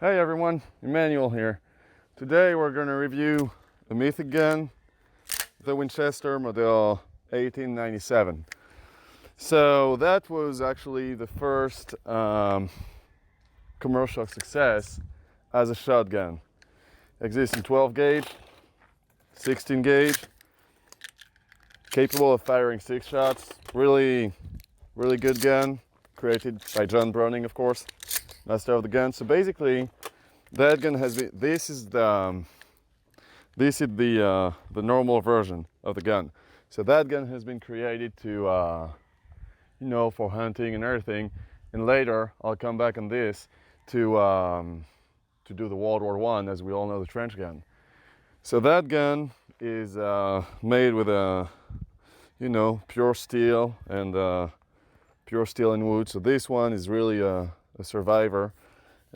Hey everyone, Emmanuel here. Today we're going to review a mythic gun, the Winchester model 1897. So that was actually the first commercial success as a shotgun. Exists in 12 gauge, 16 gauge, capable of firing 6 shots. Really good gun, created by John Browning, of course, master of the gun. So basically, that gun has been. This is the normal version of the gun. So that gun has been created to for hunting and everything. And later I'll come back on this to do the World War I, as we all know, the trench gun. So that gun is made with pure steel and wood. So this one is really a survivor,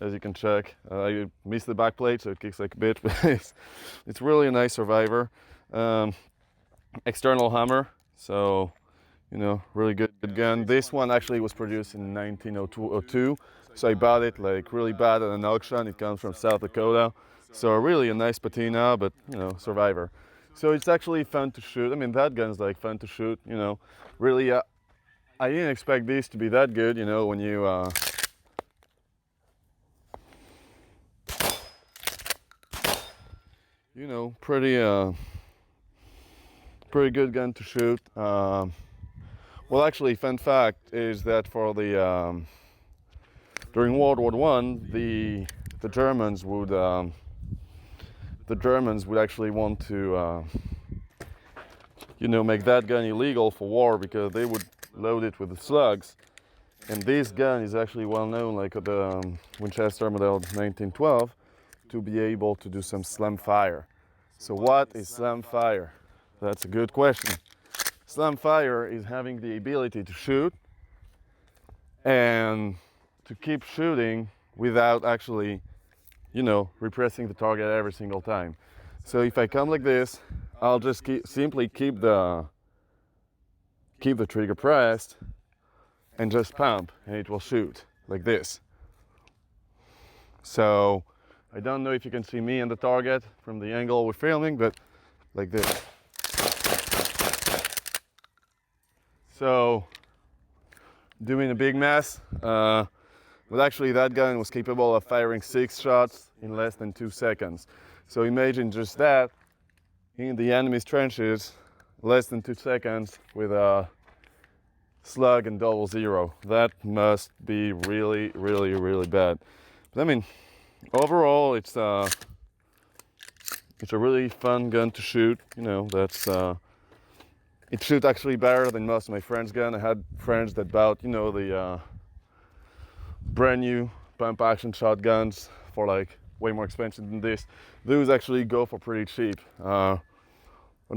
as you can check. I missed the back plate, so it kicks like a bitch, but it's really a nice survivor. External hammer, so really good gun. This one actually was produced in 1902, so I bought it like really bad at an auction. It comes from South Dakota, so really a nice patina, but survivor. So it's actually fun to shoot. I mean, that gun's like fun to shoot. Really, I didn't expect this to be that good. When you pretty good gun to shoot. Well, actually, fun fact is that for the during World War I, the Germans would actually want to make that gun illegal for war, because they would load it with the slugs. And this gun is actually well known, like the Winchester model 1912, to be able to do some slam fire. So what is slam fire? That's a good question. Slam fire is having the ability to shoot and to keep shooting without actually, repressing the target every single time. So if I come like this, I'll just simply keep the trigger pressed and just pump, and it will shoot like this. So I don't know if you can see me and the target from the angle we're filming, but like this. So doing a big mess, but actually that gun was capable of firing 6 shots in less than 2 seconds. So imagine just that in the enemy's trenches, less than 2 seconds with a slug and 00. That must be really bad. But I mean, overall, it's a really fun gun to shoot. It shoots actually better than most of my friends' gun. I had friends that bought, the brand new pump action shotguns for like way more expensive than this. Those actually go for pretty cheap. On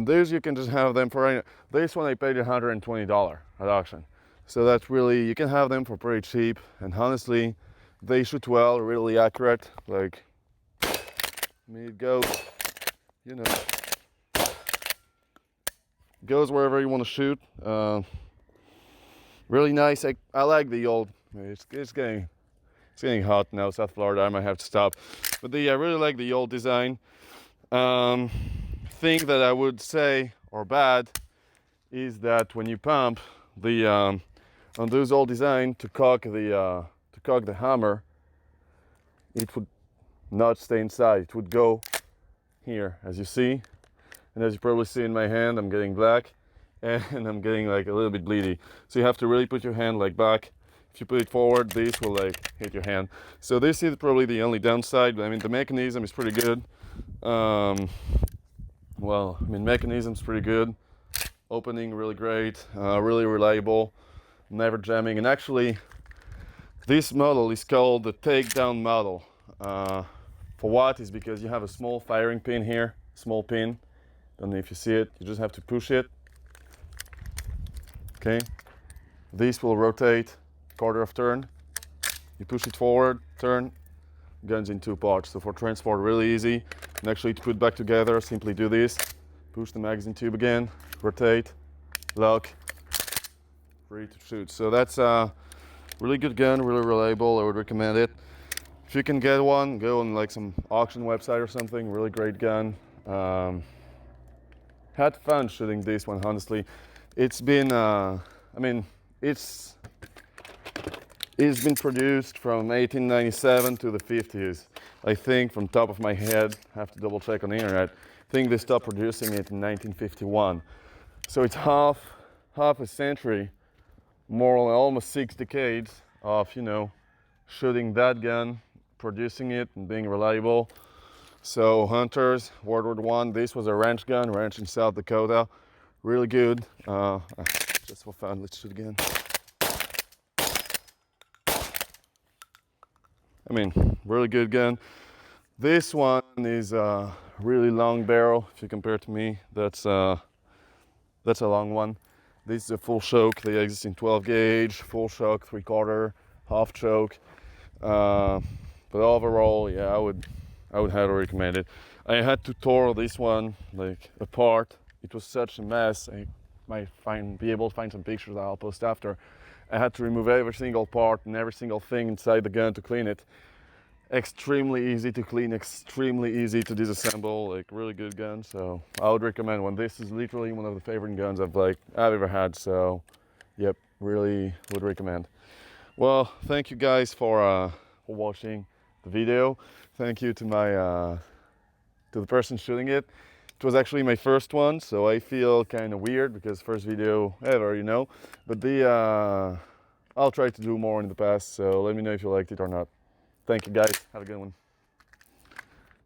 these you can just have them for this one I paid $120 at auction. So that's really, you can have them for pretty cheap, and honestly, they shoot well, really accurate. Like, I mean, it goes, goes wherever you want to shoot. Really nice. I like the old. It's getting hot now, South Florida. I might have to stop. But I really like the old design. Thing that I would say or bad is that when you pump on those old design, to cock the hammer, it would not stay inside. It would go here, as you see. And as you probably see in my hand, I'm getting black and I'm getting like a little bit bleedy. So you have to really put your hand like back. If you put it forward, this will like hit your hand. So this is probably the only downside. But I mean, the mechanism is pretty good. Mechanism's pretty good. Opening really great, really reliable, never jamming. And actually, this model is called the takedown model. For what? Is because you have a small firing pin here, small pin. Don't know if you see it. You just have to push it. Okay. This will rotate quarter of turn. You push it forward, turn. Guns in 2 parts. So for transport, really easy. And actually, to put back together, simply do this. Push the magazine tube again. Rotate. Lock. Ready to shoot. So that's a really good gun, really reliable. I would recommend it. if you can get one, go on like some auction website or something. Really great gun. Had fun shooting this one, honestly. It's been, I mean, it's been produced from 1897 to the 50s. I think from top of my head, I have to double check on the internet. I think they stopped producing it in 1951. So it's half a century, more or almost 6 decades of, you know, shooting that gun, producing it and being reliable. So hunters, World War I, this was a ranch gun, ranch in South Dakota. Really good. Just for fun, let's shoot again. I mean, really good gun. This one is a really long barrel. If you compare it to me, that's a long one. This is a full choke. They exist in 12 gauge, full choke, 3/4, half choke. But overall, yeah, I would highly recommend it. I had to tore this one like apart. It was such a mess. I might be able to find some pictures that I'll post after. I had to remove every single part and every single thing inside the gun to clean it. Extremely easy to clean, extremely easy to disassemble, like really good gun. So I would recommend one. This is literally one of the favorite guns I've ever had. So yep, really would recommend. Well, thank you guys for watching the video. Thank you to my to the person shooting it. It was actually my first one, so I feel kind of weird because first video ever, you know. But I'll try to do more in the past, so let me know if you liked it or not. Thank you guys, have a good one.